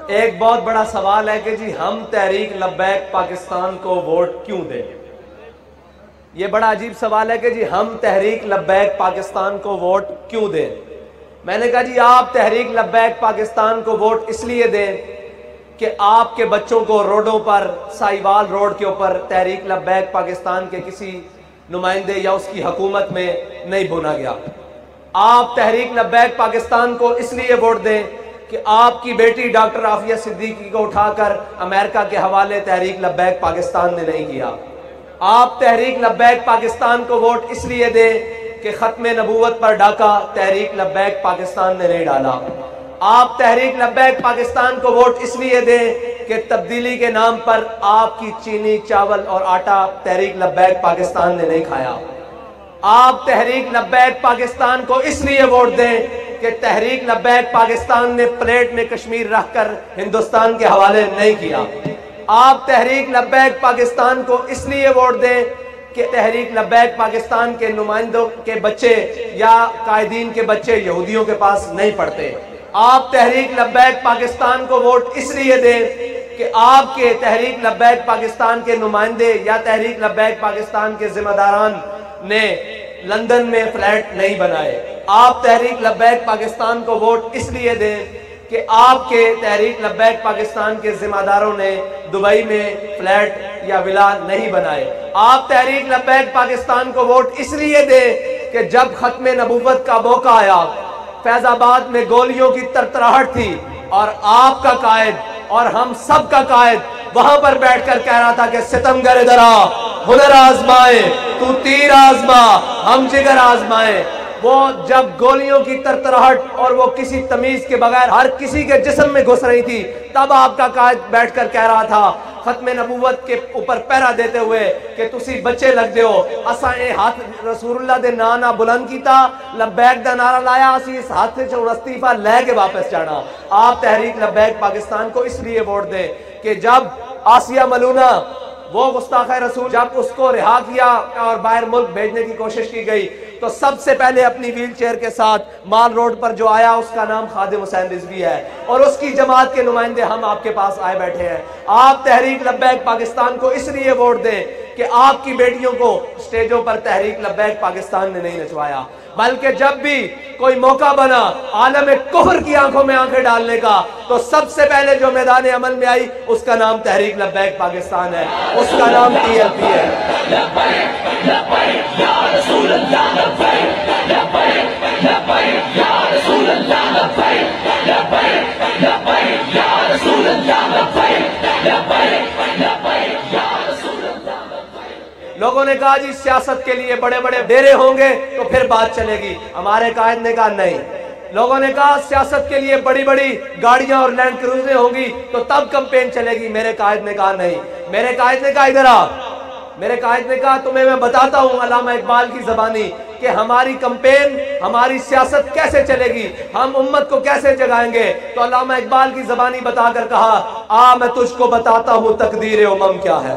ایک بہت بڑا سوال ہے کہ جی ہم تحریک لبیک پاکستان کو ووٹ کیوں دیں؟ یہ بڑا عجیب سوال ہے کہ جی ہم تحریک لبیک پاکستان کو ووٹ کیوں دیں؟ میں نے کہا جی آپ تحریک لبیک پاکستان کو ووٹ اس لیے دیں کہ آپ کے بچوں کو روڈوں پر، سائیوال روڈ کے اوپر تحریک لبیک پاکستان کے کسی نمائندے یا اس کی حکومت میں نہیں بھونا گیا۔ آپ تحریک لبیک پاکستان کو اس لیے ووٹ دیں کہ آپ کی بیٹی ڈاکٹر عافیہ صدیقی کو اٹھا کر امریکہ کے حوالے تحریک لبیک پاکستان نے نہیں کیا۔ آپ تحریک لبیک پاکستان کو ووٹ اس لیے دیں کہ ختم نبوت پر ڈاکہ تحریک لبیک پاکستان نے نہیں ڈالا۔ آپ تحریک لبیک پاکستان کو ووٹ اس لیے دیں کہ تبدیلی کے نام پر آپ کی چینی، چاول اور آٹا تحریک لبیک پاکستان نے نہیں کھایا۔ آپ تحریک لبیک پاکستان کو اس لیے ووٹ دیں کہ تحریک لبیک پاکستان نے پلیٹ میں کشمیر رکھ کر ہندوستان کے حوالے نہیں کیا۔ آپ تحریک لبیک پاکستان کو اس لیے ووٹ دیں کہ تحریک لبیک پاکستان کے نمائندوں کے بچے یا قائدین کے بچے یہودیوں کے پاس نہیں پڑھتے۔ آپ تحریک لبیک پاکستان کو ووٹ اس لیے دیں کہ آپ کے تحریک لبیک پاکستان کے نمائندے یا تحریک لبیک پاکستان کے ذمہ داران نے لندن میں فلیٹ نہیں بنائے۔ آپ تحریک لبیک پاکستان کو ووٹ اس لیے دیں کہ آپ کے تحریک لبیک پاکستان کے ذمہ داروں نے دبئی میں فلیٹ یا ولا نہیں بنائے۔ آپ تحریک لبیک پاکستان کو ووٹ اس لیے دیں کہ جب ختم نبوت کا موقع آیا، فیض آباد میں گولیوں کی ترتراہٹ تھی اور آپ کا قائد اور ہم سب کا قائد وہاں پر بیٹھ کر کہہ رہا تھا کہ ستمگر ادھر آ، ہنر آزمائے، تو تیر آزما، ہم جگر آزمائے۔ وہ جب گولیوں کی ترتراہٹ اور وہ کسی تمیز کے بغیر ہر کسی کے جسم میں گھس رہی تھی، تب آپ کا قائد بیٹھ کر کہہ رہا تھا ختم نبوت کے اوپر پہرا دیتے ہوئے کہ تسی بچے لگ دیو، اساں اے ہاتھ رسول اللہ دے نانا بلند کیتا، لبیک دا نعرہ لایا، اسی اس ہاتھ سے چھوڑ استعفیٰ لے کے واپس جانا۔ آپ تحریک لبیک پاکستان کو اس لیے ووٹ دیں کہ جب آسیہ ملونہ وہ گستاخ رسول جب اس کو رہا کیا اور باہر ملک بھیجنے کی کوشش کی گئی تو سب سے پہلے اپنی ویل چیئر کے ساتھ مال روڈ پر جو آیا اس کا نام خادم حسین رضوی ہے اور اس کی جماعت کے نمائندے ہم آپ کے پاس آئے بیٹھے ہیں۔ آپ تحریک لبیک پاکستان کو اس لیے ووٹ دیں کہ آپ کی بیٹیوں کو سٹیجوں پر تحریک لبیک پاکستان نے نہیں نچوایا، بلکہ جب بھی کوئی موقع بنا عالم کفر کی آنکھوں میں آنکھیں ڈالنے کا تو سب سے پہلے جو میدان عمل میں آئی اس کا نام تحریک لبیک پاکستان ہے، اس کا نام TLP ہے۔ لوگوں نے کہا جی سیاست کے لیے بڑے بڑے ڈیرے ہوں گے تو پھر بات چلے گی، ہمارے قائد نے کہا نہیں۔ لوگوں نے کہا سیاست کے لیے بڑی بڑی گاڑیاں اور لینڈ کروزیں ہوں گی تو تب کمپین چلے گی، میرے قائد نے کہا نہیں۔ میرے قائد نے کہا ادھر آ، میرے قائد نے کہا تمہیں میں بتاتا ہوں علامہ اقبال کی زبانی کہ ہماری کمپین، ہماری سیاست کیسے چلے گی، ہم امت کو کیسے جگائیں گے۔ تو علامہ اقبال کی زبانی بتا کر کہا آ میں تجھ کو بتاتا ہوں تقدیر امم کیا ہے۔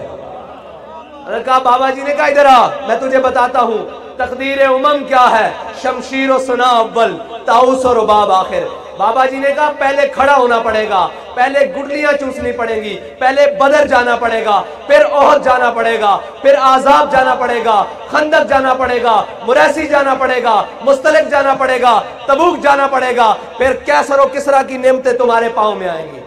کہا بابا جی نے کہا ادھر آ میں تجھے بتاتا ہوں تقدیر امم کیا ہے، شمشیر و سنا اول، طاؤس و رباب آخر۔ بابا جی نے کہا پہلے کھڑا ہونا پڑے گا، پہلے گٹلیاں چوسنی پڑیں گی، پہلے بدر جانا پڑے گا، پھر احد جانا پڑے گا، پھر عذاب جانا پڑے گا، خندق جانا پڑے گا، مریسی جانا پڑے گا، مستلق جانا پڑے گا، تبوک جانا پڑے گا، پھر کیسر و کسرا کی نعمتیں تمہارے پاؤں میں آئیں گی۔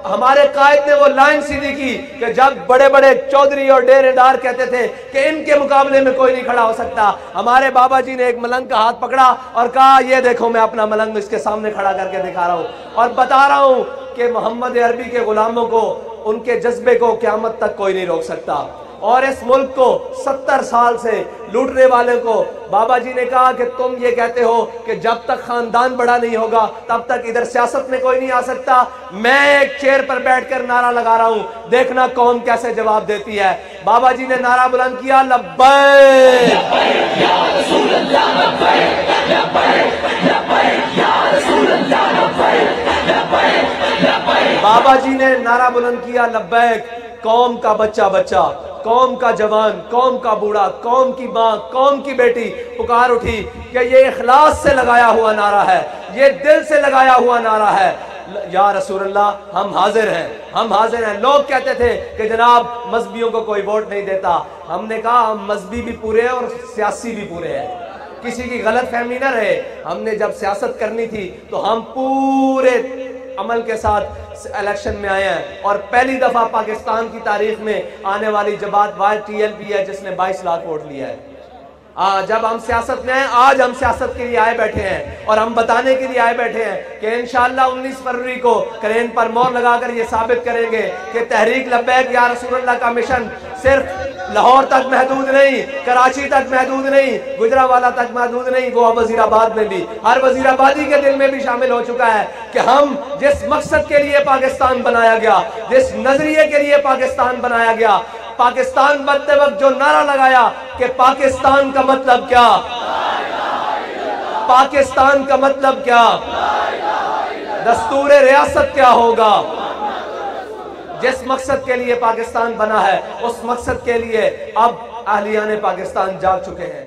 ہمارے قائد نے وہ لائن سیدھی کی کہ جب بڑے بڑے چودھری اور ڈیرے دار کہتے تھے کہ ان کے مقابلے میں کوئی نہیں کھڑا ہو سکتا، ہمارے بابا جی نے ایک ملنگ کا ہاتھ پکڑا اور کہا یہ دیکھو میں اپنا ملنگ اس کے سامنے کھڑا کر کے دکھا رہا ہوں اور بتا رہا ہوں کہ محمد عربی کے غلاموں کو، ان کے جذبے کو قیامت تک کوئی نہیں روک سکتا۔ اور اس ملک کو 70 سال سے لوٹنے والے کو بابا جی نے کہا کہ تم یہ کہتے ہو کہ جب تک خاندان بڑا نہیں ہوگا تب تک ادھر سیاست میں کوئی نہیں آ سکتا، میں ایک چیئر پر بیٹھ کر نعرہ لگا رہا ہوں، دیکھنا قوم کیسے جواب دیتی ہے۔ بابا جی نے نعرہ بلند کیا لبیک یا رسول اللہ، لبیک لبیک یا رسول اللہ، لبیک۔ بابا جی نے نعرہ بلند کیا لبیک، قوم کا بچہ بچہ، قوم کا جوان، قوم کا بوڑھا، قوم کی ماں، قوم کی بیٹی پکار اٹھی کہ یہ اخلاص سے لگایا ہوا نعرہ ہے، یہ دل سے لگایا ہوا نعرہ ہے۔ یا رسول اللہ ہم حاضر ہیں، ہم حاضر ہیں۔ لوگ کہتے تھے کہ جناب مذہبیوں کو کوئی ووٹ نہیں دیتا۔ ہم نے کہا ہم مذہبی بھی پورے ہیں اور سیاسی بھی پورے ہیں، کسی کی غلط فہمی نہ رہے۔ ہم نے جب سیاست کرنی تھی تو ہم پورے عمل کے ساتھ الیکشن میں آئے ہیں، اور پہلی دفعہ پاکستان کی تاریخ میں آنے والی جماعت YTLP ہے جس نے 22 لاکھ ووٹ لیا ہے۔ جب ہم سیاست میں آئے، آج ہم سیاست کے لیے آئے بیٹھے ہیں اور ہم بتانے کے لیے آئے بیٹھے ہیں کہ انشاءاللہ 19 فروری کو کرین پر مہر لگا کر یہ ثابت کریں گے کہ تحریک لبیک یا رسول اللہ کا مشن صرف لاہور تک محدود نہیں، کراچی تک محدود نہیں، گجرانوالہ تک محدود نہیں، وہ وزیر آباد میں بھی، ہر وزیر آبادی کے دل میں بھی شامل ہو چکا ہے کہ ہم جس مقصد کے لیے پاکستان بنایا گیا، جس نظریے کے لیے پاکستان بنایا گیا، پاکستان بنتے وقت جو نعرہ لگایا کہ پاکستان کا مطلب کیا، پاکستان کا مطلب کیا، دستور ریاست کیا ہوگا، جس مقصد کے لیے پاکستان بنا ہے اس مقصد کے لیے اب اہلیان پاکستان جاگ چکے ہیں۔